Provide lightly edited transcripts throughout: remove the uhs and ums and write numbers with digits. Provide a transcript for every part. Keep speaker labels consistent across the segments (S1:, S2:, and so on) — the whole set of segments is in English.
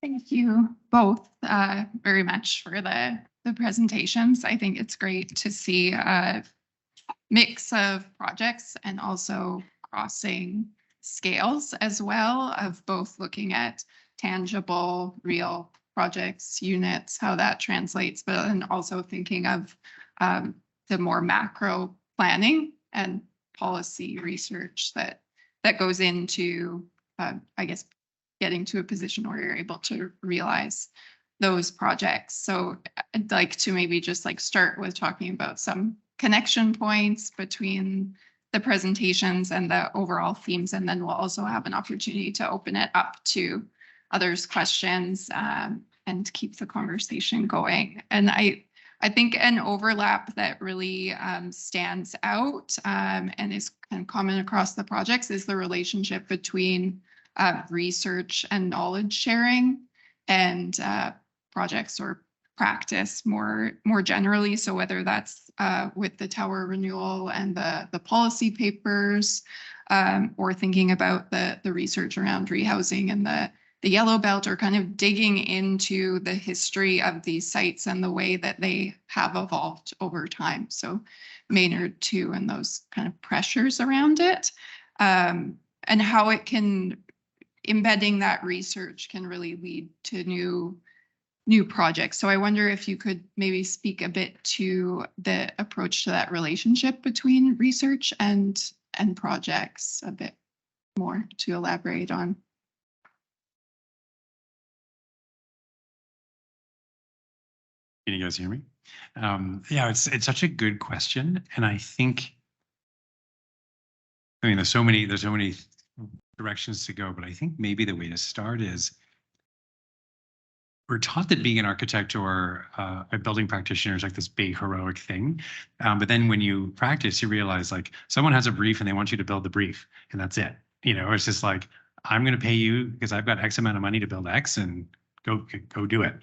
S1: Thank you both very much for the presentations. I think it's great to see a mix of projects and also crossing scales as well of both looking at tangible, real projects, units, how that translates, but then also thinking of the more macro planning and policy research that goes into, I guess, getting to a position where you're able to realize those projects. So I'd like to maybe just like start with talking about some connection points between the presentations and the overall themes, and then we'll also have an opportunity to open it up to others' questions and keep the conversation going. And I think an overlap that really stands out and is kind of common across the projects is the relationship between research and knowledge sharing and projects or practice more generally. So whether that's with the tower renewal and the policy papers, or thinking about the research around rehousing and the yellow belt, or kind of digging into the history of these sites and the way that they have evolved over time. So Maynard too, and those kind of pressures around it, and how it can, embedding that research can really lead to new projects. So I wonder if you could maybe speak a bit to the approach to that relationship between research and projects a bit more to elaborate on.
S2: Can you guys hear me? Yeah, it's such a good question, and I think, I mean, there's so many directions to go, but I think maybe the way to start is we're taught that being an architect or a building practitioner is like this big heroic thing. But then when you practice, you realize like someone has a brief and they want you to build the brief and that's it. You know, it's just like, I'm going to pay you because I've got X amount of money to build X and go do it.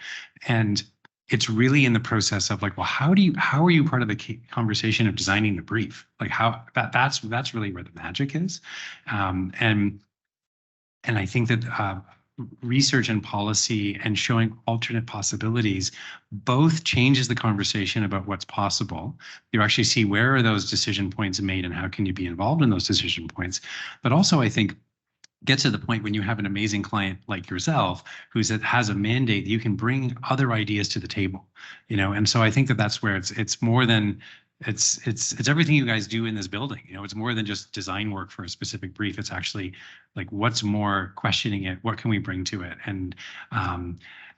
S2: And it's really in the process of like, well, how are you part of the conversation of designing the brief? Like how that's really where the magic is. And I think that research and policy and showing alternate possibilities both changes the conversation about what's possible. You actually see where are those decision points made and how can you be involved in those decision points. But also, I think, get to the point when you have an amazing client like yourself who has a mandate that you can bring other ideas to the table, you know. And so I think that that's where it's more than it's everything you guys do in this building. You know, it's more than just design work for a specific brief. It's actually like, what's more, questioning it, what can we bring to it, and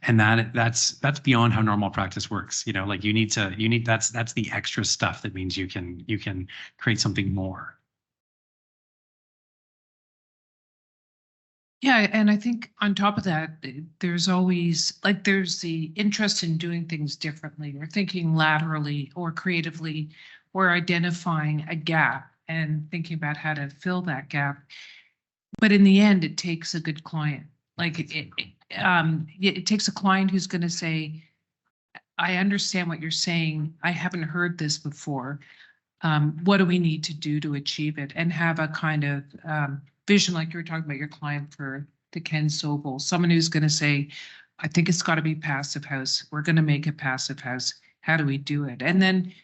S2: that's beyond how normal practice works. You know, like you need that's the extra stuff that means you can create something more.
S3: Yeah, and I think on top of that, there's always like there's the interest in doing things differently or thinking laterally or creatively or identifying a gap and thinking about how to fill that gap. But in the end, it takes a good client. Like it takes a client who's going to say, I understand what you're saying. I haven't heard this before. What do we need to do to achieve it? And have a kind of vision, like you were talking about your client for the Ken Sobel, someone who's going to say, I think it's got to be passive house. We're going to make a passive house. How do we do it? And then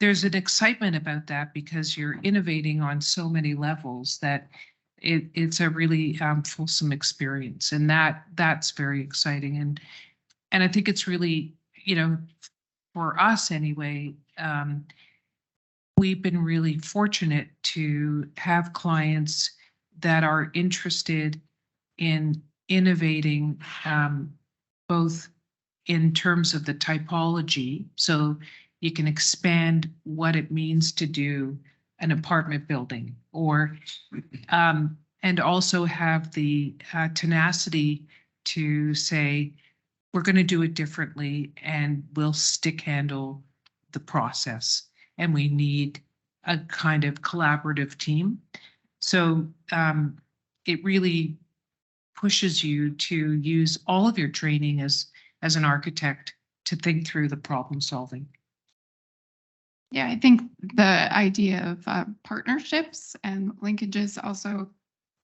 S3: there's an excitement about that because you're innovating on so many levels that it's a really fulsome experience. And that's very exciting. And I think it's really, you know, for us anyway, we've been really fortunate to have clients that are interested in innovating, both in terms of the typology, so you can expand what it means to do an apartment building, or and also have the tenacity to say, we're going to do it differently and we'll stick handle the process. And we need a kind of collaborative team. So it really pushes you to use all of your training as an architect to think through the problem solving.
S1: Yeah, I think the idea of partnerships and linkages also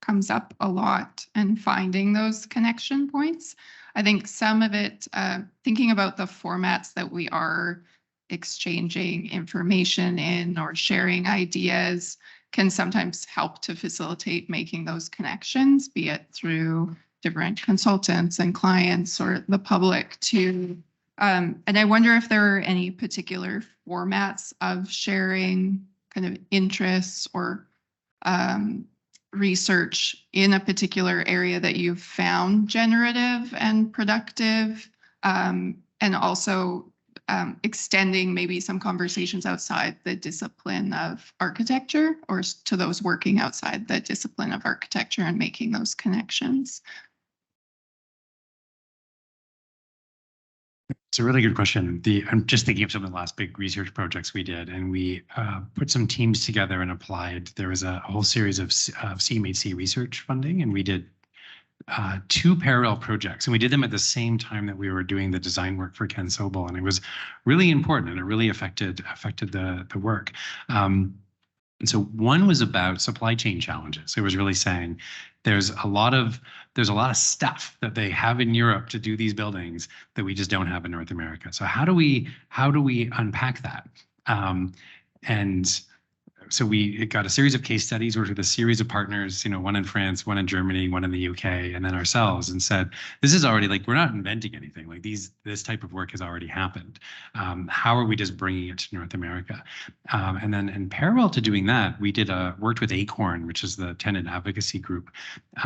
S1: comes up a lot, and finding those connection points. I think some of it, thinking about the formats that we are exchanging information in or sharing ideas can sometimes help to facilitate making those connections, be it through different consultants and clients or the public too. And I wonder if there are any particular formats of sharing kind of interests or research in a particular area that you've found generative and productive, and also extending maybe some conversations outside the discipline of architecture or to those working outside the discipline of architecture and making those connections.
S2: It's a really good question. I'm just thinking of some of the last big research projects we did, and we put some teams together and applied. There was a whole series of CMHC research funding, and we did 2 parallel projects, and we did them at the same time that we were doing the design work for Ken Sobel, and it was really important, and it really affected the work. And so one was about supply chain challenges. It was really saying there's a lot of stuff that they have in Europe to do these buildings that we just don't have in North America. So how do we unpack that? And so we got a series of case studies, worked with a series of partners, one in France, one in Germany, one in the UK, and then ourselves, and said, this is already we're not inventing anything. This type of work has already happened. How are we just bringing it to North America? And then in parallel to doing that, we worked with Acorn, which is the tenant advocacy group.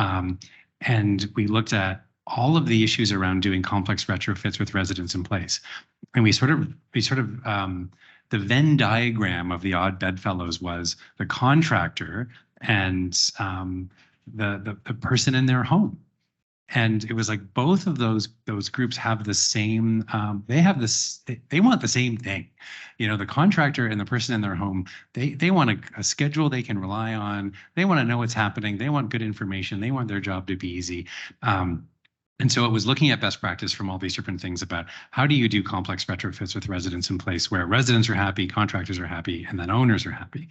S2: And we looked at all of the issues around doing complex retrofits with residents in place. And we sort of the Venn diagram of the odd bedfellows was the contractor and the person in their home. And it was like both of those groups have the same, they want the same thing. The contractor and the person in their home, they want a schedule they can rely on. They want to know what's happening. They want good information. They want their job to be easy. And so it was looking at best practice from all these different things about how do you do complex retrofits with residents in place where residents are happy, contractors are happy, and then owners are happy.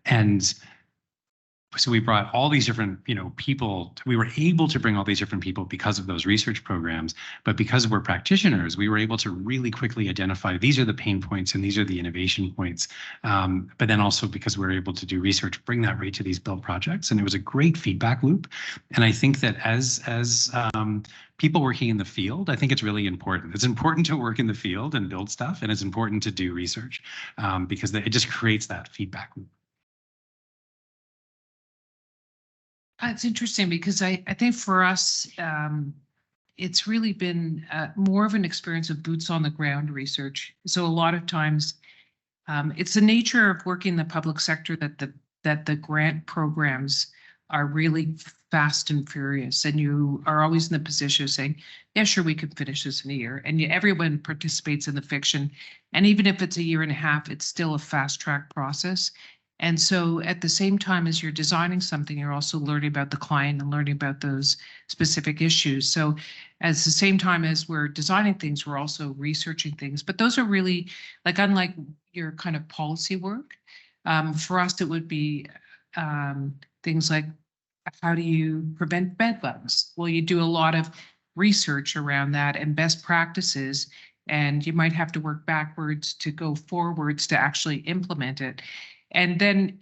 S2: And so we brought all these different, people. We were able to bring all these different people because of those research programs, but because we're practitioners, we were able to really quickly identify these are the pain points and these are the innovation points. But then also because we're able to do research, bring that right to these build projects, and it was a great feedback loop. And I think that as people working in the field, I think it's really important. It's important to work in the field and build stuff, and it's important to do research because it just creates that feedback loop.
S3: It's interesting because I think for us, it's really been more of an experience of boots on the ground research. So a lot of times it's the nature of working in the public sector that the grant programs are really fast and furious, and you are always in the position of saying, yeah, sure, we can finish this in a year. And everyone participates in the fiction. And even if it's a year and a half, it's still a fast track process. And so at the same time as you're designing something, you're also learning about the client and learning about those specific issues. So at the same time as we're designing things, we're also researching things. But those are really, unlike your kind of policy work, for us, it would be things like, how do you prevent bed bugs? Well, you do a lot of research around that and best practices, and you might have to work backwards to go forwards to actually implement it. And then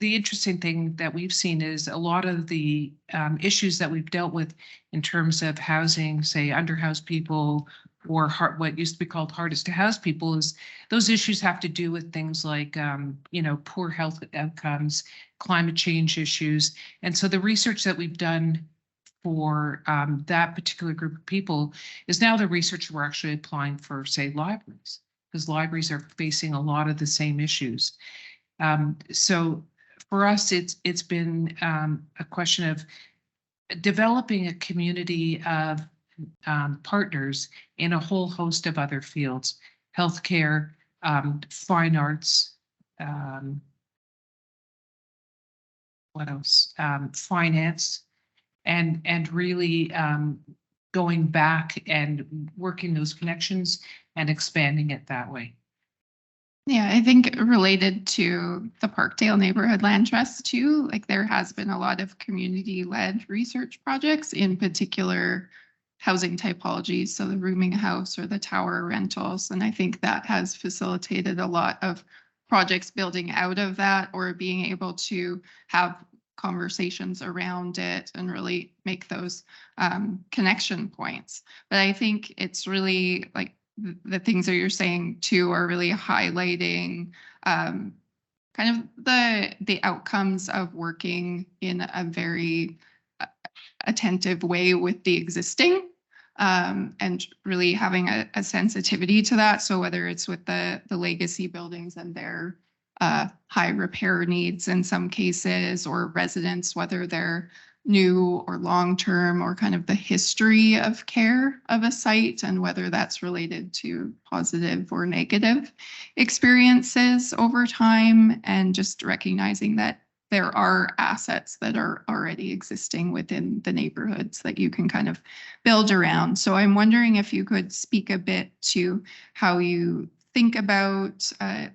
S3: the interesting thing that we've seen is a lot of the issues that we've dealt with in terms of housing, say underhoused people or what used to be called hardest to house people, is those issues have to do with things like, poor health outcomes, climate change issues. And so the research that we've done for that particular group of people is now the research we're actually applying for, say, libraries, because libraries are facing a lot of the same issues. So for us, it's been a question of developing a community of partners in a whole host of other fields: healthcare, fine arts, what else? Finance, and really going back and working those connections and expanding it that way.
S1: Yeah, I think related to the Parkdale Neighborhood Land Trust too, there has been a lot of community-led research projects, in particular housing typologies, so the rooming house or the tower rentals. And I think that has facilitated a lot of projects building out of that or being able to have conversations around it and really make those connection points. But I think it's really like the things that you're saying too are really highlighting kind of the outcomes of working in a very attentive way with the existing and really having a sensitivity to that. So whether it's with the legacy buildings and their high repair needs in some cases, or residents, whether they're new or long-term, or kind of the history of care of a site and whether that's related to positive or negative experiences over time, and just recognizing that there are assets that are already existing within the neighborhoods that you can kind of build around. So I'm wondering if you could speak a bit to how you think about a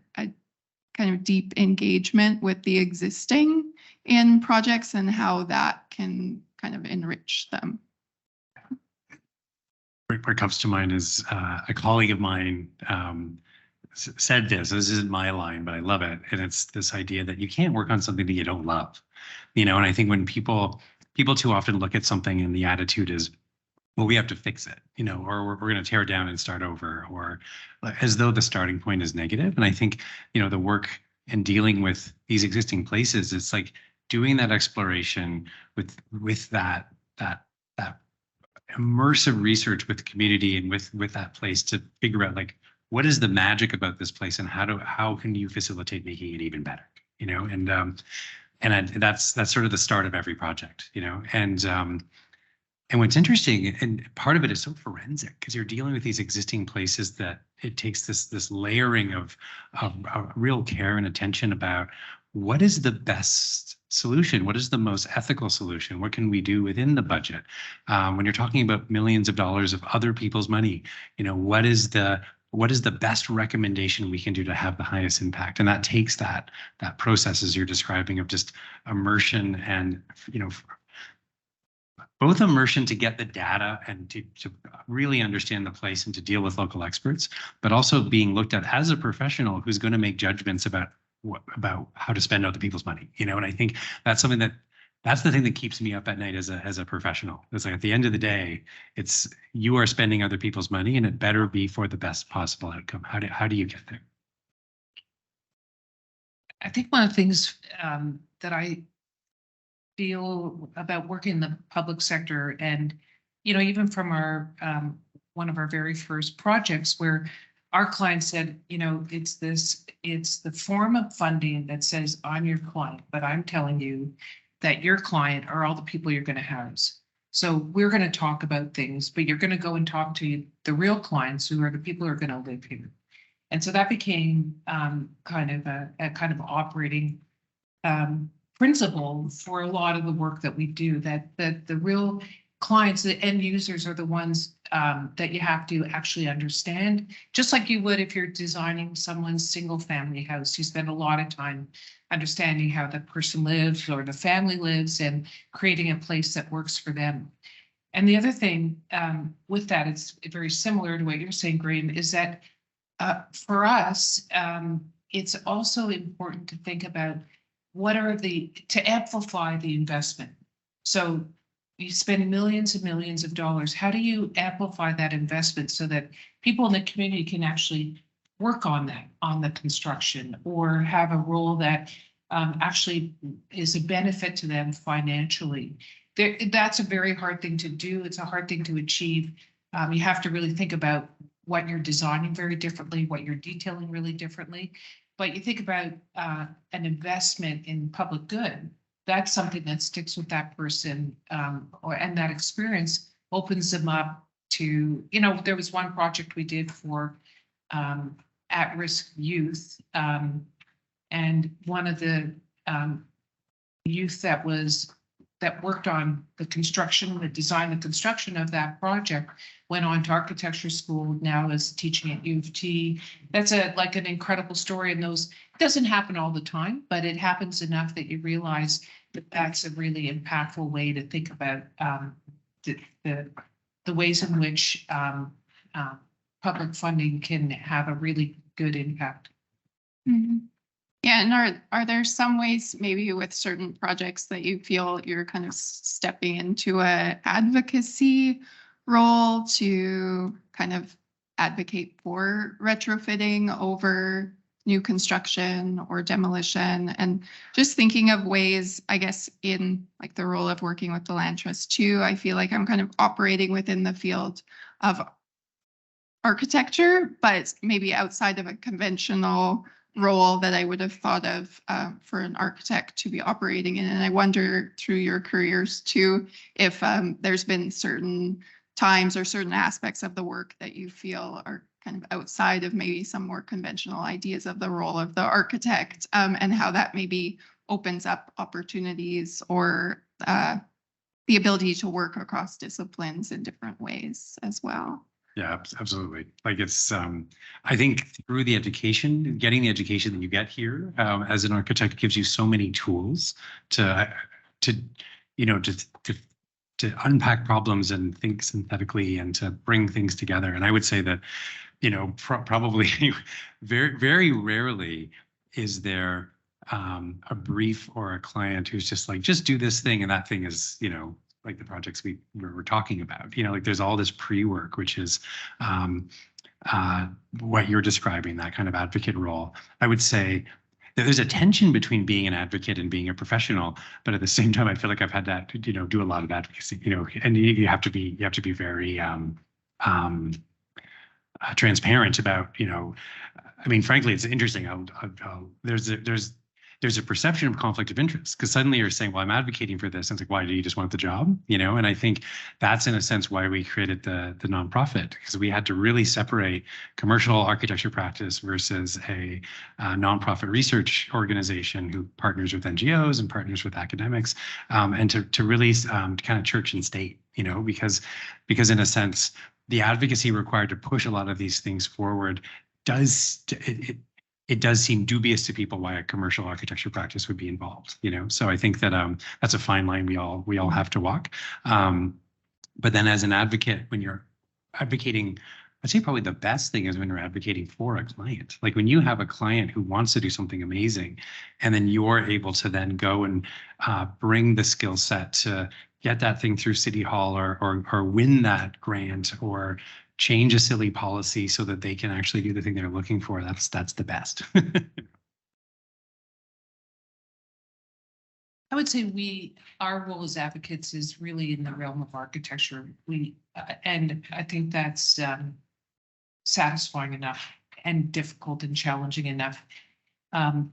S1: kind of deep engagement with the existing in projects and how that can kind of enrich them.
S2: What comes to mind is a colleague of mine said this isn't my line, but I love it. And it's this idea that you can't work on something that you don't love, and I think when people too often look at something and the attitude is, well, we have to fix it, or we're going to tear it down and start over, or as though the starting point is negative. And I think, the work in dealing with these existing places, it's like doing that exploration with that immersive research with the community and with that place to figure out like, what is the magic about this place and how can you facilitate making it even better, and that's sort of the start of every project, and what's interesting, and part of it is so forensic because you're dealing with these existing places that it takes this layering of real care and attention about what is the best solution, what is the most ethical solution, what can we do within the budget? When you're talking about millions of dollars of other people's money, what is the best recommendation we can do to have the highest impact? And that takes that process as you're describing of just immersion and both immersion to get the data and to really understand the place and to deal with local experts, but also being looked at as a professional who's going to make judgments about how to spend other people's money, and I think that's something that's the thing that keeps me up at night as a professional. It's like at the end of the day, it's you are spending other people's money and it better be for the best possible outcome. How do you get there?
S3: I think one of the things that I feel about working in the public sector, and even from our one of our very first projects where our client said, it's the form of funding that says I'm your client, but I'm telling you that your client are all the people you're going to house. So we're going to talk about things, but you're going to go and talk to the real clients who are the people who are going to live here. And so that became kind of a operating principle for a lot of the work that we do, that the real clients, the end users, are the ones that you have to actually understand, just like you would if you're designing someone's single family house. You spend a lot of time understanding how the person lives or the family lives and creating a place that works for them. And the other thing with that, it's very similar to what you're saying, Graham, is that for us, it's also important to think about to amplify the investment. So you spend millions and millions of dollars. How do you amplify that investment so that people in the community can actually work on the construction, or have a role that actually is a benefit to them financially? That's a very hard thing to do. It's a hard thing to achieve. You have to really think about what you're designing very differently, what you're detailing really differently. But you think about an investment in public good, that's something that sticks with that person, and that experience opens them up to, there was one project we did for at-risk youth, and one of the youth that worked on the construction of that project went on to architecture school, now is teaching at U of T. That's like an incredible story, and it doesn't happen all the time, but it happens enough that you realize that that's a really impactful way to think about the the ways in which public funding can have a really good impact.
S1: Mhm. Yeah, and are there some ways maybe with certain projects that you feel you're kind of stepping into a advocacy role to kind of advocate for retrofitting over new construction or demolition? And just thinking of ways, I guess, in like the role of working with the Land Trust too, I feel like I'm kind of operating within the field of architecture, but maybe outside of a conventional role that I would have thought of for an architect to be operating in. And I wonder through your careers too, if there's been certain times or certain aspects of the work that you feel are kind of outside of maybe some more conventional ideas of the role of the architect, and how that maybe opens up opportunities or the ability to work across disciplines in different ways as well.
S2: Yeah, absolutely. Like it's, I think through the education, getting the education that you get here as an architect gives you so many tools to, you know, to unpack problems and think synthetically and to bring things together. And I would say that, you know, probably very, very rarely is there a brief or a client who's just like, just do this thing and that thing is, you know, like the projects we're talking about, you know, like there's all this pre-work, which is what you're describing, that kind of advocate role. I would say that there's a tension between being an advocate and being a professional, but at the same time, I feel like I've had that, you know, do a lot of advocacy, you know, and you have to be very transparent about, you know, I mean, frankly, it's interesting. There's a perception of conflict of interest because suddenly you're saying, well, I'm advocating for this. And it's like, why do you just want the job? You know, and I think that's in a sense why we created the nonprofit, because we had to really separate commercial architecture practice versus a nonprofit research organization who partners with NGOs and partners with academics, and to really kind of church and state, you know, because in a sense, the advocacy required to push a lot of these things forward it does seem dubious to people why a commercial architecture practice would be involved, you know. So I think that that's a fine line we all have to walk. But then as an advocate, when you're advocating, I'd say probably the best thing is when you're advocating for a client. Like when you have a client who wants to do something amazing, and then you're able to then go and bring the skill set to get that thing through City Hall or win that grant or change a silly policy so that they can actually do the thing they're looking for. That's the best.
S3: I would say our role as advocates is really in the realm of architecture. And I think that's satisfying enough and difficult and challenging enough.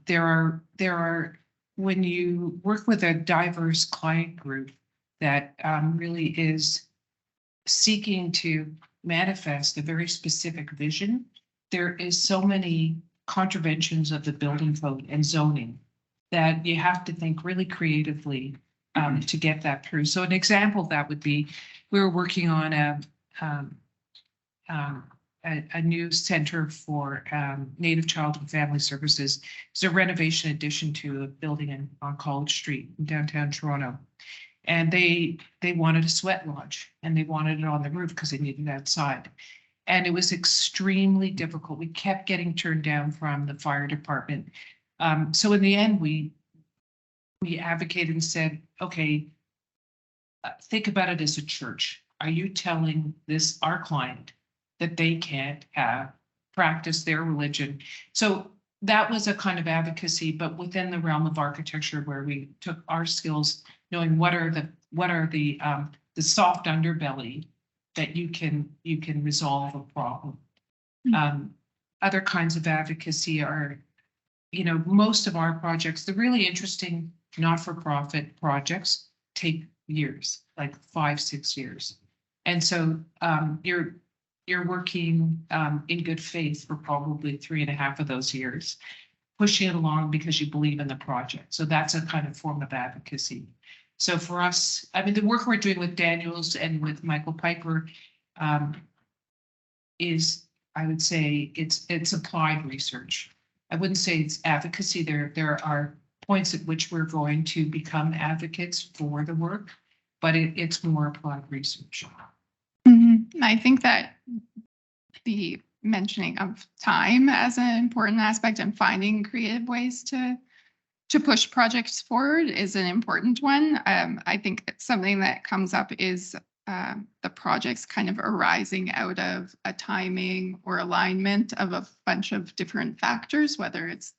S3: There are when you work with a diverse client group that really is seeking to manifest a very specific vision, there is so many contraventions of the building code and zoning that you have to think really creatively to get that through. So an example of that would be, we were working on a new center for Native Child and Family Services. It's a renovation addition to a building on College Street in downtown Toronto. And they wanted a sweat lodge and they wanted it on the roof because they needed it outside. And it was extremely difficult. We kept getting turned down from the fire department. So in the end, we advocated and said, okay, think about it as a church. Are you telling our client that they can't practice their religion? So that was a kind of advocacy, but within the realm of architecture, where we took our skills, knowing what are the soft underbelly that you can resolve a problem. Other kinds of advocacy are, you know, most of our projects, the really interesting not-for-profit projects take years, like 5-6 years. And so you're working in good faith for probably 3.5 of those years, pushing it along because you believe in the project. So that's a kind of form of advocacy. So for us, I mean, the work we're doing with Daniels and with Michael Piper is, I would say, it's applied research. I wouldn't say it's advocacy. There are points at which we're going to become advocates for the work, but it's more applied research.
S1: Mm-hmm. I think that the mentioning of time as an important aspect and finding creative ways to push projects forward is an important one. I think something that comes up is the projects kind of arising out of a timing or alignment of a bunch of different factors, whether it's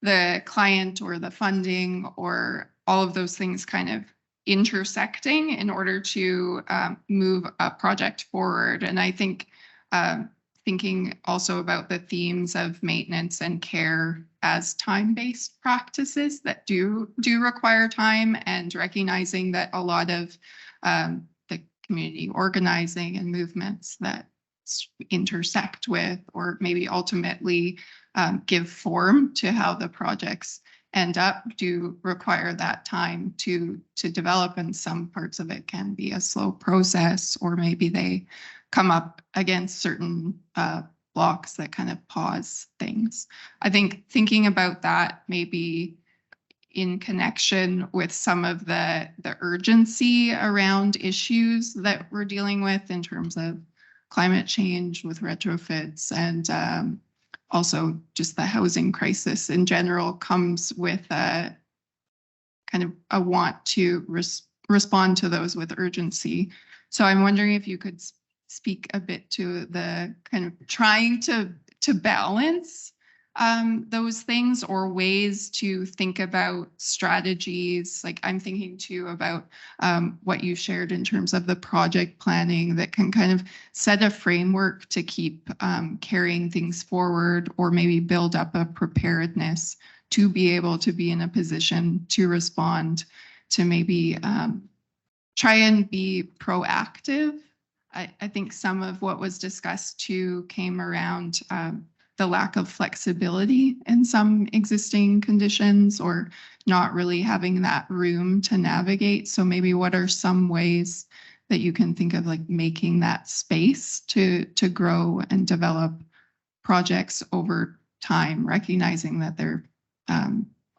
S1: the client or the funding or all of those things kind of intersecting in order to move a project forward. And I think thinking also about the themes of maintenance and care as time-based practices that do require time, and recognizing that a lot of the community organizing and movements that intersect with or maybe ultimately give form to how the projects end up do require that time to develop, and some parts of it can be a slow process, or maybe they come up against certain blocks that kind of pause things. I think thinking about that maybe in connection with some of the urgency around issues that we're dealing with in terms of climate change with retrofits, and also just the housing crisis in general comes with a kind of a want to respond to those with urgency. So I'm wondering if you could speak a bit to the kind of trying to balance those things, or ways to think about strategies. Like I'm thinking too about what you shared in terms of the project planning that can kind of set a framework to keep carrying things forward, or maybe build up a preparedness to be able to be in a position to respond, to maybe try and be proactive. I think some of what was discussed too came around the lack of flexibility in some existing conditions, or not really having that room to navigate. So maybe what are some ways that you can think of, like making that space to grow and develop projects over time, recognizing that there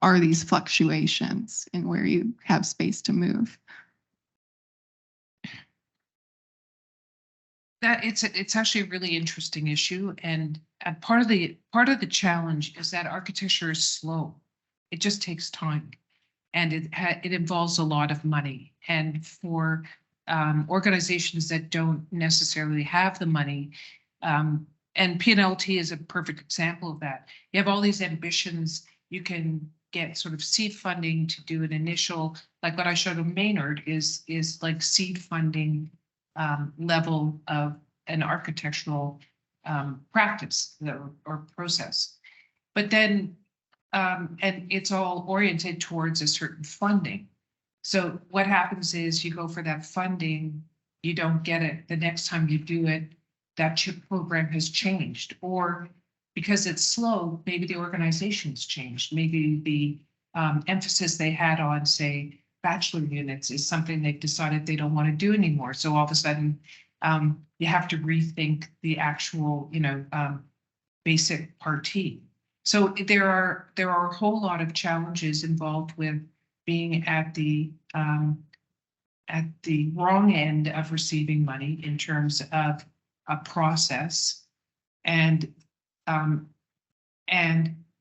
S1: are these fluctuations in where you have space to move?
S3: That it's actually a really interesting issue, and part of the challenge is that architecture is slow. It just takes time, and it involves a lot of money. And for organizations that don't necessarily have the money, and PNLT is a perfect example of that. You have all these ambitions. You can get sort of seed funding to do an initial, like what I showed in Maynard is like seed funding level of an architectural practice or process. But then, and it's all oriented towards a certain funding. So what happens is you go for that funding, you don't get it. The next time you do it, that CHIP program has changed, or because it's slow, maybe the organization's changed. Maybe the emphasis they had on, say, bachelor units is something they've decided they don't want to do anymore. So all of a sudden, you have to rethink the actual, basic partie. So there are a whole lot of challenges involved with being at the wrong end of receiving money in terms of a process, and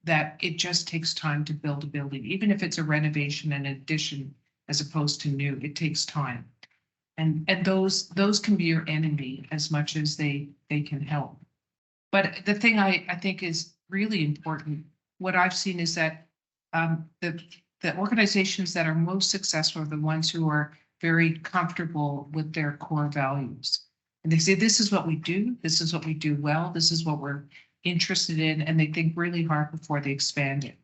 S3: that it just takes time to build a building, even if it's a renovation and addition as opposed to new. It takes time, and those can be your enemy as much as they can help. But the thing I think is really important, what I've seen is that the organizations that are most successful are the ones who are very comfortable with their core values. And they say, this is what we do. This is what we do well. This is what we're interested in. And they think really hard before they expand it.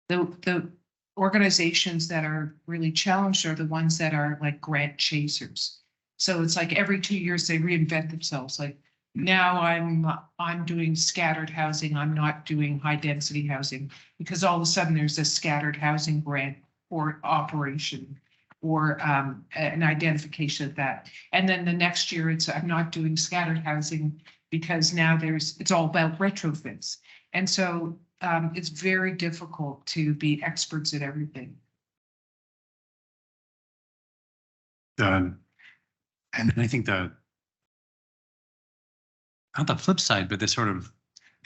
S3: The organizations that are really challenged are the ones that are like grant chasers. So it's like every 2 years they reinvent themselves. Like, now I'm doing scattered housing. I'm not doing high density housing, because all of a sudden there's a scattered housing grant or operation, or an identification of that. And then the next year I'm not doing scattered housing, because now it's all about retrofits. And so it's very difficult to be experts at everything.
S2: And I think not the flip side, but the sort of,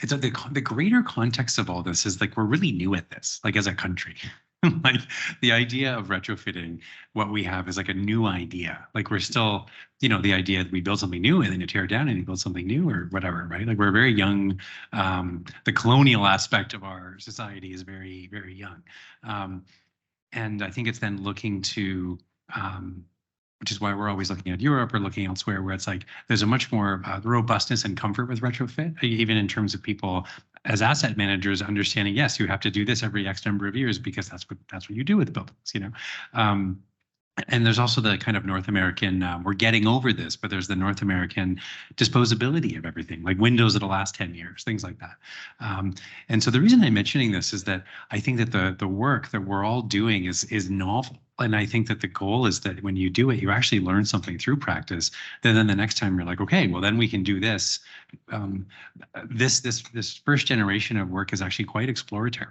S2: it's like the greater context of all this is like, we're really new at this, like as a country. Like the idea of retrofitting what we have is like a new idea. Like we're still, the idea that we build something new and then you tear it down and you build something new or whatever, right? Like we're very young. The colonial aspect of our society is very, very young. And I think it's then looking to, which is why we're always looking at Europe or looking elsewhere, where it's like there's a much more robustness and comfort with retrofit, even in terms of people as asset managers understanding, yes, you have to do this every X number of years because that's what you do with buildings, And there's also the kind of North American, we're getting over this, but there's the North American disposability of everything, like windows that'll last 10 years, things like that. And so the reason I'm mentioning this is that I think that the work that we're all doing is novel. And I think that the goal is that when you do it, you actually learn something through practice. Then the next time you're like, okay, well, then we can do this. This first generation of work is actually quite exploratory.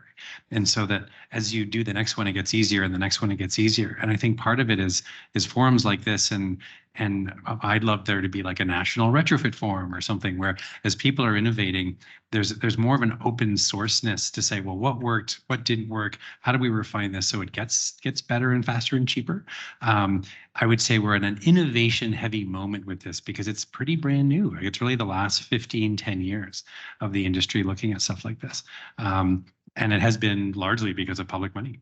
S2: And so that as you do the next one, it gets easier, and the next one, it gets easier. And I think part of it is forums like this, and I'd love there to be like a national retrofit forum or something where as people are innovating, there's more of an open sourceness to say, well, what worked, what didn't work, how do we refine this so it gets better and faster and cheaper? I would say we're in an innovation heavy moment with this because it's pretty brand new. Like it's really the last 10 years of the industry looking at stuff like this. And it has been largely because of public money,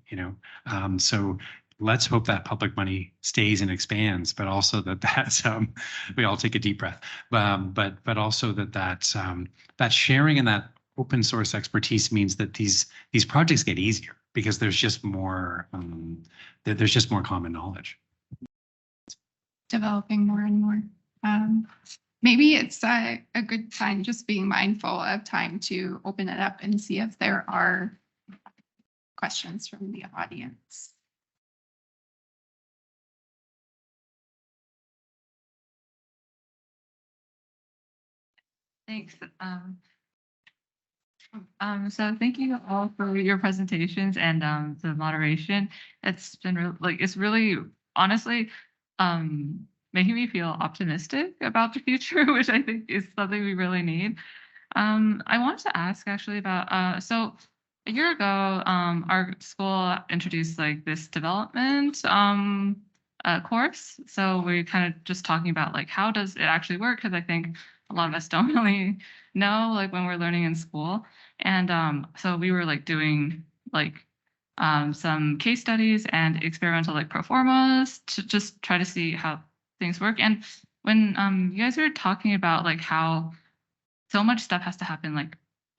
S2: so let's hope that public money stays and expands, but also that's we all take a deep breath, but also that sharing and that open source expertise means that these projects get easier because there's just more common knowledge.
S1: Developing more and more. Maybe it's a good time, just being mindful of time, to open it up and see if there are questions from the audience.
S4: Thanks. So thank you all for your presentations and the moderation. It's been it's really honestly making me feel optimistic about the future, which I think is something we really need. I wanted to ask actually about so a year ago, our school introduced like this development course. So we're kind of just talking about like how does it actually work? Because I think a lot of us don't really know like when we're learning in school. And so we were like doing like some case studies and experimental like pro formas to just try to see how things work. And when you guys were talking about like how so much stuff has to happen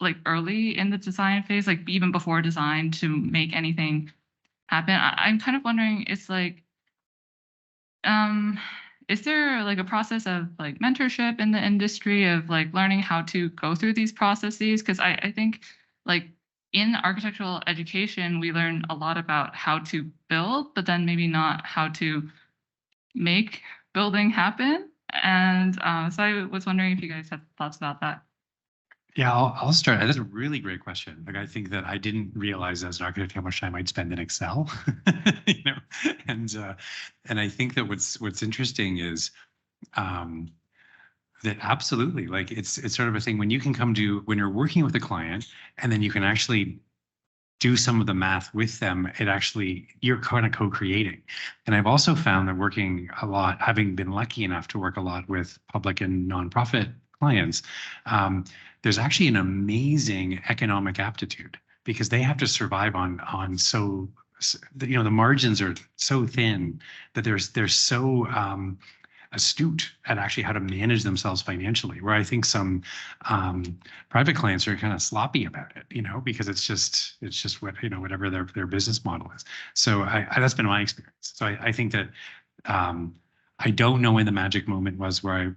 S4: like early in the design phase, like even before design to make anything happen, I'm kind of wondering, it's like, is there like a process of like mentorship in the industry of like learning how to go through these processes? Because I think like in architectural education, we learn a lot about how to build, but then maybe not how to make building happen. And so I was wondering if you guys have thoughts about that.
S2: Yeah, I'll start. That's a really great question. Like, I think that I didn't realize as an architect how much time I'd spend in Excel, and I think that what's interesting is that absolutely, like it's sort of a thing when you can when you're working with a client and then you can actually do some of the math with them, you're kind of co-creating. And I've also found that working a lot, having been lucky enough to work a lot with public and nonprofit clients, there's actually an amazing economic aptitude because they have to survive on the margins are so thin that they're so astute at actually how to manage themselves financially, where I think some private clients are kind of sloppy about it, because it's just what, whatever their business model is. So that's been my experience. So I think that I don't know when the magic moment was where I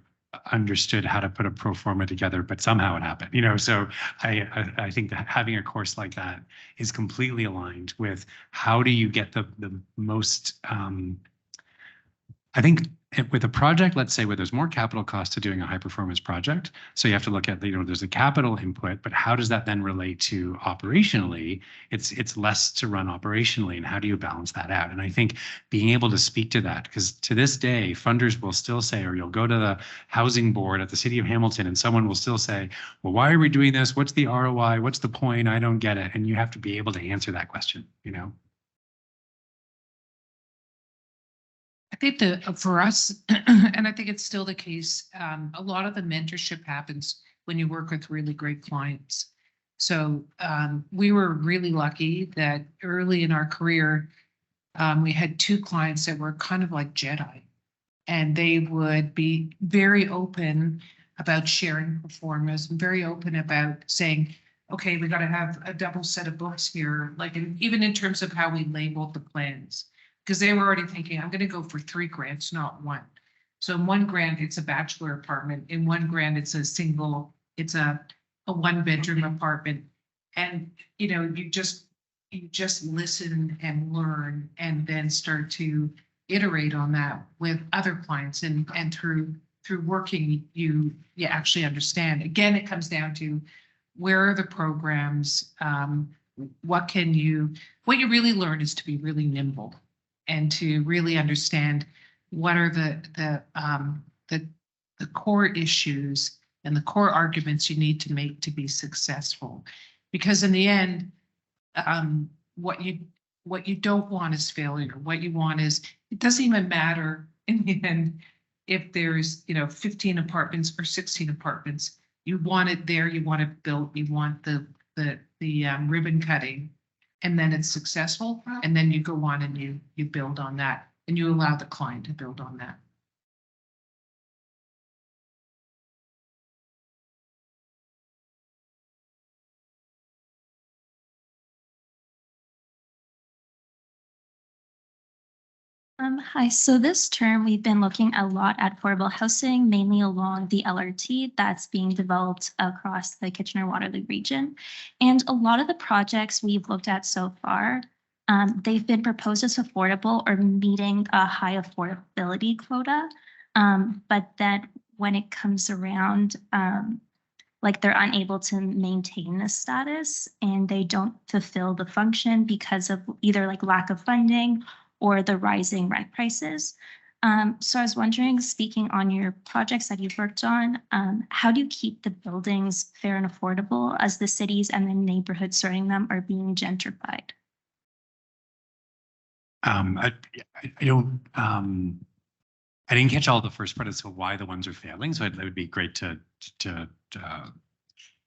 S2: understood how to put a pro forma together, but somehow it happened, so I think that having a course like that is completely aligned with how do you get the most I think with a project, let's say where there's more capital cost to doing a high performance project. So you have to look at, there's a capital input, but how does that then relate to operationally? It's less to run operationally, and how do you balance that out? And I think being able to speak to that, because to this day, funders will still say, or you'll go to the housing board at the city of Hamilton and someone will still say, well, why are we doing this? What's the ROI? What's the point? I don't get it. And you have to be able to answer that question,
S3: I think that for us, and I think it's still the case, a lot of the mentorship happens when you work with really great clients. So we were really lucky that early in our career, we had 2 clients that were kind of like Jedi, and they would be very open about sharing performance and very open about saying, okay, we got to have a double set of books here, like even in terms of how we labeled the plans. Because they were already thinking, I'm going to go for 3 grants, not 1. So in 1 grant, it's a bachelor apartment. In 1 grant, it's a 1-bedroom apartment. And, you just listen and learn and then start to iterate on that with other clients. And through working, you actually understand. Again, it comes down to where are the programs? What you really learn is to be really nimble and to really understand what are the core issues and the core arguments you need to make to be successful. Because in the end, what you don't want is failure. What you want is, it doesn't even matter in the end if there's 15 apartments or 16 apartments. You want it there, you want it built, you want the ribbon cutting, and then it's successful, and then you go on and you build on that, and you allow the client to build on that.
S5: Hi, so this term we've been looking a lot at affordable housing, mainly along the LRT that's being developed across the Kitchener-Waterloo region. And a lot of the projects we've looked at so far, they've been proposed as affordable or meeting a high affordability quota. But then when it comes around, like they're unable to maintain this status and they don't fulfill the function because of either like lack of funding or the rising rent prices. So I was wondering, speaking on your projects that you've worked on, how do you keep the buildings fair and affordable as the cities and the neighborhoods surrounding them are being gentrified?
S2: I don't, I didn't catch all the first part as to why the ones are failing. So it would be great to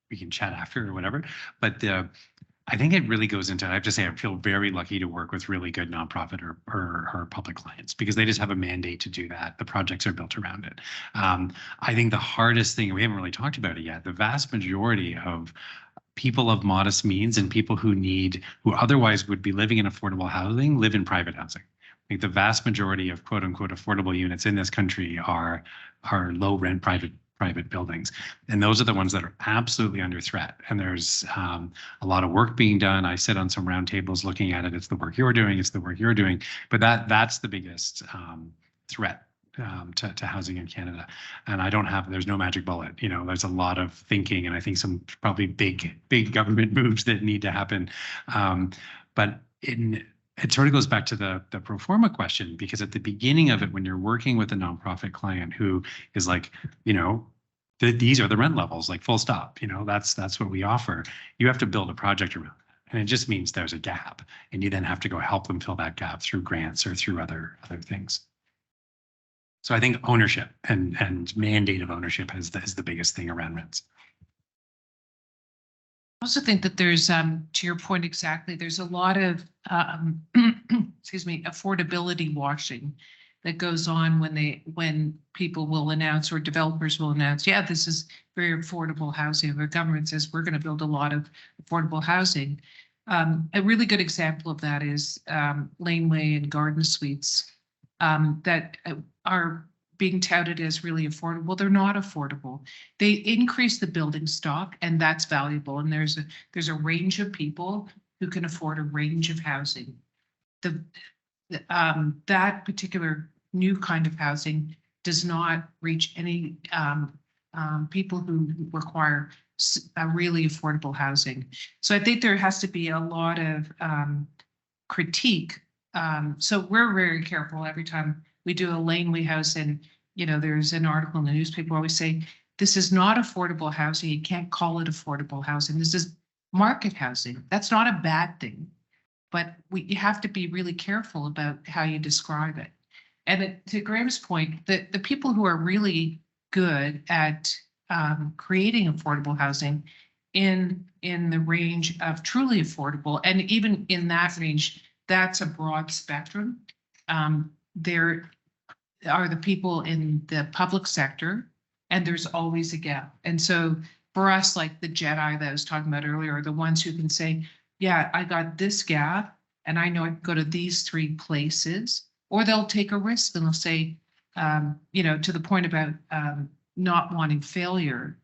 S2: we can chat after or whatever. But I think it really goes into, I have to say, I feel very lucky to work with really good nonprofit or public clients because they just have a mandate to do that. The projects are built around it. I think the hardest thing, we haven't really talked about it yet, the vast majority of people of modest means and people who otherwise would be living in affordable housing live in private housing. I think the vast majority of quote unquote affordable units in this country are low rent private buildings. And those are the ones that are absolutely under threat. And there's a lot of work being done. I sit on some roundtables looking at it. It's the work you're doing. It's the work you're doing. But that's the biggest threat to housing in Canada. And there's no magic bullet. There's a lot of thinking and I think some probably big government moves that need to happen. But it sort of goes back to the pro forma question, because at the beginning of it, when you're working with a nonprofit client who is like, these are the rent levels, like full stop, that's what we offer. You have to build a project around that. And it just means there's a gap and you then have to go help them fill that gap through grants or through other things. So I think ownership and mandate of ownership is the biggest thing around rents.
S3: I also think that there's, to your point exactly, there's a lot of, excuse me, affordability washing that goes on when people will announce or developers will announce, yeah, this is very affordable housing. The government says we're going to build a lot of affordable housing. A really good example of that is Laneway and Garden Suites that are being touted as really affordable. They're not affordable. They increase the building stock and that's valuable. And there's a range of people who can afford a range of housing. That particular new kind of housing does not reach any people who require a really affordable housing. So I think there has to be a lot of critique. So we're very careful every time we do a laneway house, and there's an article in the newspaper where we say, this is not affordable housing. You can't call it affordable housing. This is market housing. That's not a bad thing, but you have to be really careful about how you describe it. And to Graham's point, the people who are really good at creating affordable housing in the range of truly affordable, and even in that range, that's a broad spectrum. There are the people in the public sector, and there's always a gap. And so for us, like the Jedi that I was talking about earlier, are the ones who can say, yeah, I got this gap and I know I can go to these 3 places, or they'll take a risk and they'll say, to the point about not wanting failure,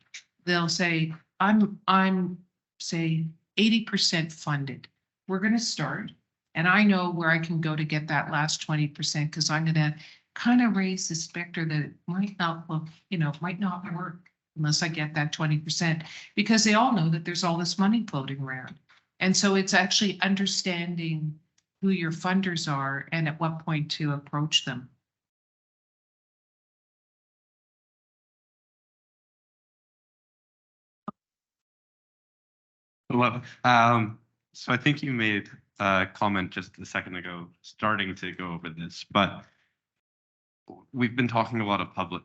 S3: they'll say, I'm say 80% funded. We're going to start, and I know where I can go to get that last 20% because I'm going to kind of raise the specter that it might not look, might not work unless I get that 20%, because they all know that there's all this money floating around. And so it's actually understanding who your funders are and at what point to approach them.
S6: Well, so I think you made a comment just a second ago, starting to go over this, but we've been talking a lot of public,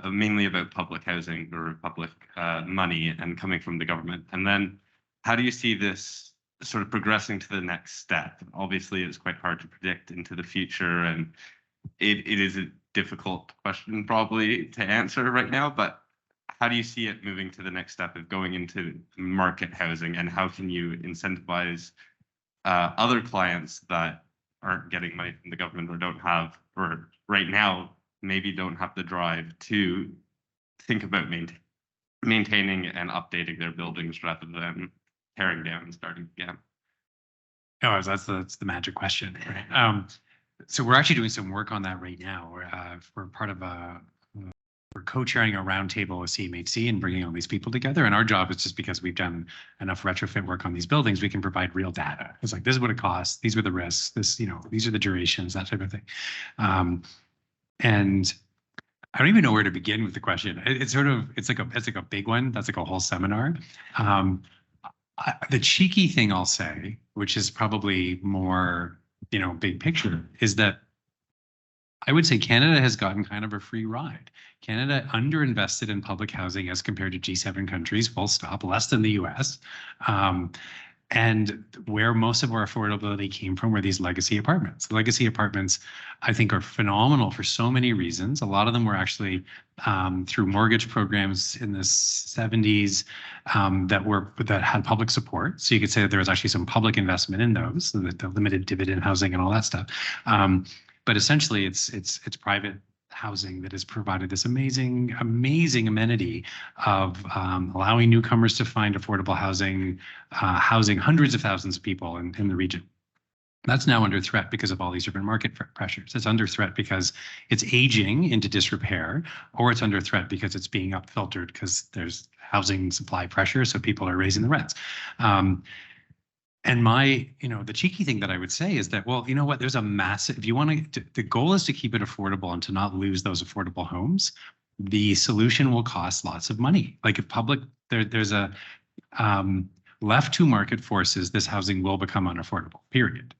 S6: mainly about public housing or public money and coming from the government. And then how do you see this sort of progressing to the next step? Obviously, it's quite hard to predict into the future, and it is a difficult question probably to answer right now, but how do you see it moving to the next step of going into market housing, and how can you incentivize other clients that aren't getting money from the government or don't have, or right now maybe don't have the drive to think about maintaining and updating their buildings rather than tearing down and starting again?
S2: Oh, that's the magic question, right? So we're actually doing some work on that right now. We're part of we're co-chairing a roundtable with CMHC and bringing all these people together. And our job is, just because we've done enough retrofit work on these buildings, we can provide real data. It's like, this is what it costs. These were the risks. These are the durations, that type of thing. And I don't even know where to begin with the question. It's like a big one. That's like a whole seminar. The cheeky thing I'll say, which is probably more, big picture, is that I would say Canada has gotten kind of a free ride. Canada underinvested in public housing as compared to G7 countries, full stop, less than the US. And where most of our affordability came from were these legacy apartments. Legacy apartments, I think, are phenomenal for so many reasons. A lot of them were actually through mortgage programs in the 70s that had public support. So you could say that there was actually some public investment in those, the limited dividend housing and all that stuff. But essentially, it's private housing that has provided this amazing amenity of allowing newcomers to find affordable housing, housing hundreds of thousands of people in the region. That's now under threat because of all these different market pressures. It's under threat because it's aging into disrepair, or it's under threat because it's being upfiltered because there's housing supply pressure, so people are raising the rents. And the cheeky thing that I would say is that, well, you know what, there's a massive, if you want to, the goal is to keep it affordable and to not lose those affordable homes. The solution will cost lots of money. Like if there's a left to market forces, this housing will become unaffordable, period.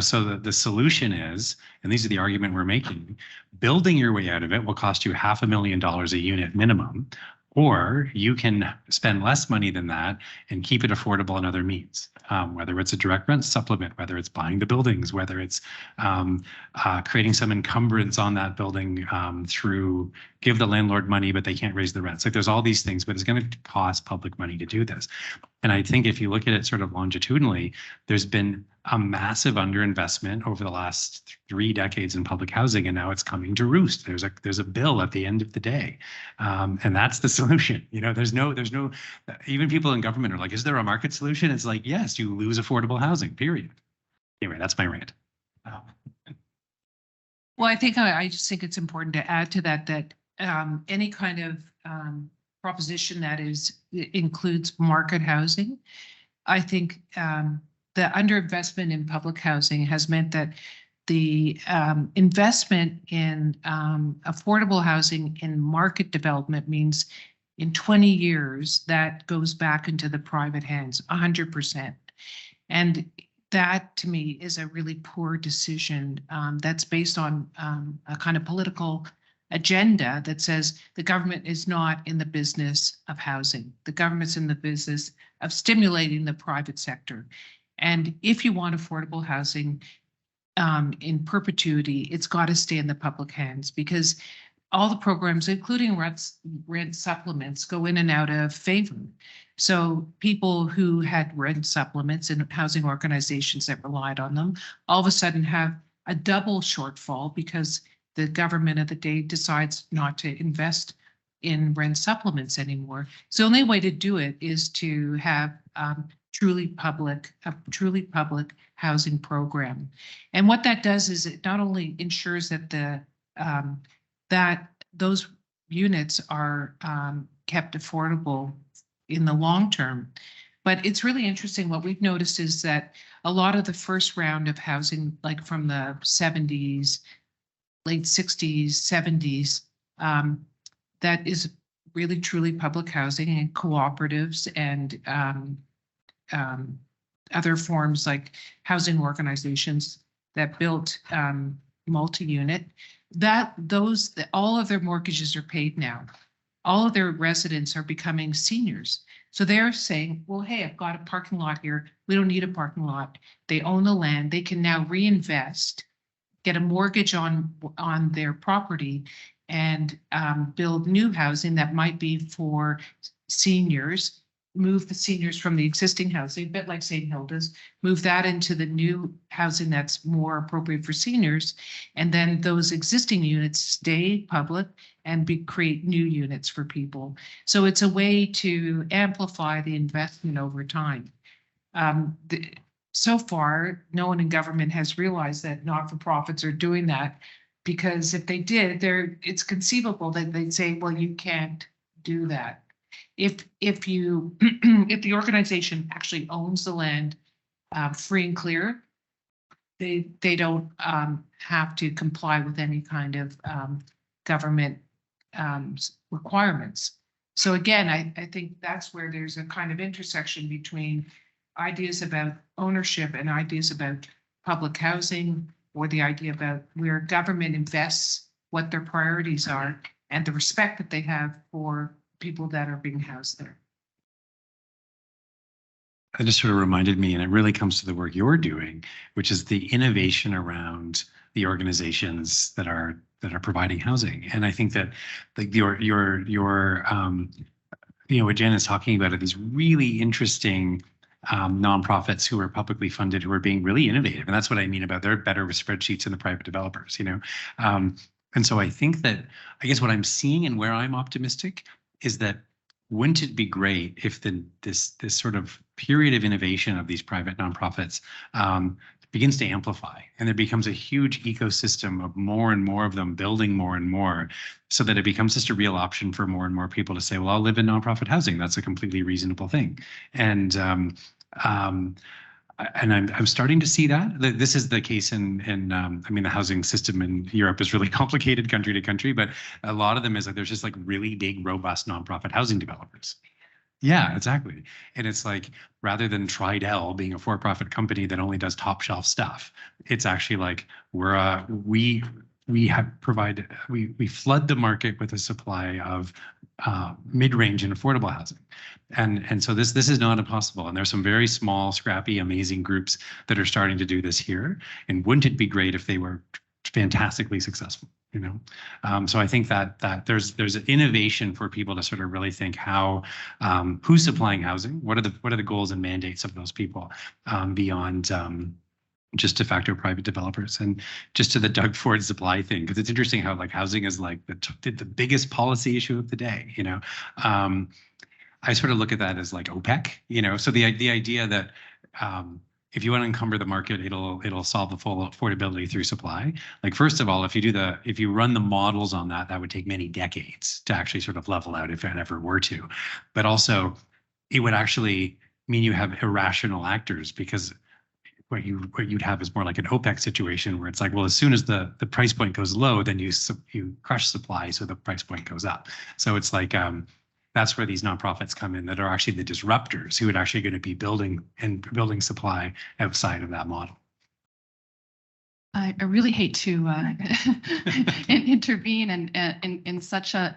S2: So the solution is, and these are the argument we're making, building your way out of it will cost you $500,000 a unit minimum, or you can spend less money than that and keep it affordable in other means, whether it's a direct rent supplement, whether it's buying the buildings, whether it's creating some encumbrance on that building through give the landlord money, but they can't raise the rents. Like there's all these things, but it's going to cost public money to do this. And I think if you look at it sort of longitudinally, there's been a massive underinvestment over the last 3 decades in public housing, and now it's coming to roost. There's a bill at the end of the day, and that's the solution. There's no. Even people in government are like, "Is there a market solution?" It's like, yes, you lose affordable housing. Period. Anyway, that's my rant.
S3: Well, I think I just think it's important to add to that, that any kind of proposition that includes market housing, I think the underinvestment in public housing has meant that the investment in affordable housing in market development means in 20 years that goes back into the private hands, 100%. And that to me is a really poor decision that's based on a kind of political agenda that says the government is not in the business of housing. The government's in the business of stimulating the private sector. And if you want affordable housing in perpetuity, it's got to stay in the public hands, because all the programs, including rent supplements, go in and out of favor. So people who had rent supplements and housing organizations that relied on them all of a sudden have a double shortfall because the government of the day decides not to invest in rent supplements anymore. So the only way to do it is to have a truly public housing program. And what that does is it not only ensures that that those units are kept affordable in the long term. But it's really interesting. What we've noticed is that a lot of the first round of housing, like from the 70s, late 60s, 70s, that is really truly public housing and cooperatives and other forms like housing organizations that built multi-unit. All of their mortgages are paid now. All of their residents are becoming seniors. So they're saying, well, hey, I've got a parking lot here. We don't need a parking lot. They own the land. They can now reinvest, get a mortgage on their property, and build new housing that might be for seniors, move the seniors from the existing housing, a bit like St. Hilda's, move that into the new housing that's more appropriate for seniors. And then those existing units stay public and create new units for people. So it's a way to amplify the investment over time. So far, no one in government has realized that not-for-profits are doing that, because if they did, it's conceivable that they'd say, well, you can't do that. If the organization actually owns the land free and clear, they don't have to comply with any kind of government requirements. So again, I think that's where there's a kind of intersection between ideas about ownership and ideas about public housing, or the idea about where government invests, what their priorities are, and the respect that they have for people that are being housed there.
S2: That just sort of reminded me, and it really comes to the work you're doing, which is the innovation around the organizations that are providing housing. And I think that like what Jen is talking about are these really interesting nonprofits who are publicly funded, who are being really innovative. And that's what I mean about they're better with spreadsheets than the private developers, and so I think that, I guess what I'm seeing and where I'm optimistic is that wouldn't it be great if this sort of period of innovation of these private nonprofits begins to amplify, and there becomes a huge ecosystem of more and more of them building more and more, so that it becomes just a real option for more and more people to say, well, I'll live in nonprofit housing. That's a completely reasonable thing. And I'm starting to see that. This is the case in I mean, the housing system in Europe is really complicated country to country, but a lot of them is like there's just like really big, robust nonprofit housing developers. Yeah, exactly. And it's like, rather than Tridel being a for-profit company that only does top shelf stuff, it's actually like we flood the market with a supply of mid-range and affordable housing. And so this is not impossible. And there's some very small, scrappy, amazing groups that are starting to do this here. And wouldn't it be great if they were fantastically successful? So I think that there's an innovation for people to sort of really think how who's supplying housing, what are the goals and mandates of those people beyond just de facto private developers. And just to the Doug Ford supply thing, because it's interesting how like housing is like the biggest policy issue of the day. I sort of look at that as like OPEC. So the idea that if you want to encumber the market, it'll solve the full affordability through supply. Like, first of all, if you run the models on that, that would take many decades to actually sort of level out if it ever were to. But also, it would actually mean you have irrational actors, because what you'd have is more like an OPEC situation where it's like, well, as soon as the price point goes low, then you crush supply, so the price point goes up. So it's like that's where these nonprofits come in that are actually the disruptors who are actually going to be building supply outside of that model.
S1: I really hate to intervene in such an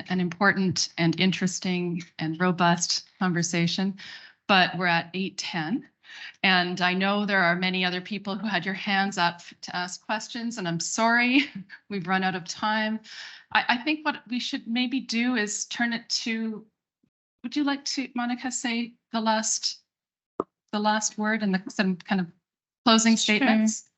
S1: important and interesting and robust conversation, but we're at 8:10. And I know there are many other people who had your hands up to ask questions, and I'm sorry, we've run out of time. I think what we should maybe do is turn it to, would you like to, Monica, say the last word and some kind of closing statements?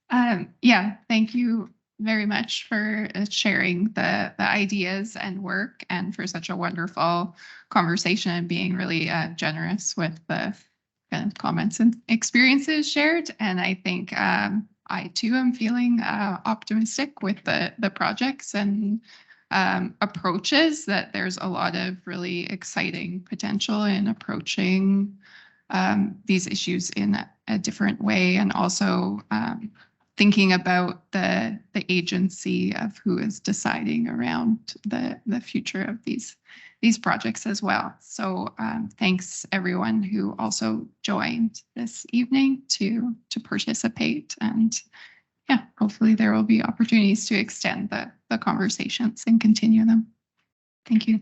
S5: Yeah, thank you very much for sharing the ideas and work, and for such a wonderful conversation, and being really generous with the kind of comments and experiences shared. And I think I too am feeling optimistic with the projects and approaches, that there's a lot of really exciting potential in approaching these issues in a different way, and also thinking about the agency of who is deciding around the future of these projects as well. So thanks everyone who also joined this evening to participate, and yeah, hopefully there will be opportunities to extend the conversations and continue them. Thank you.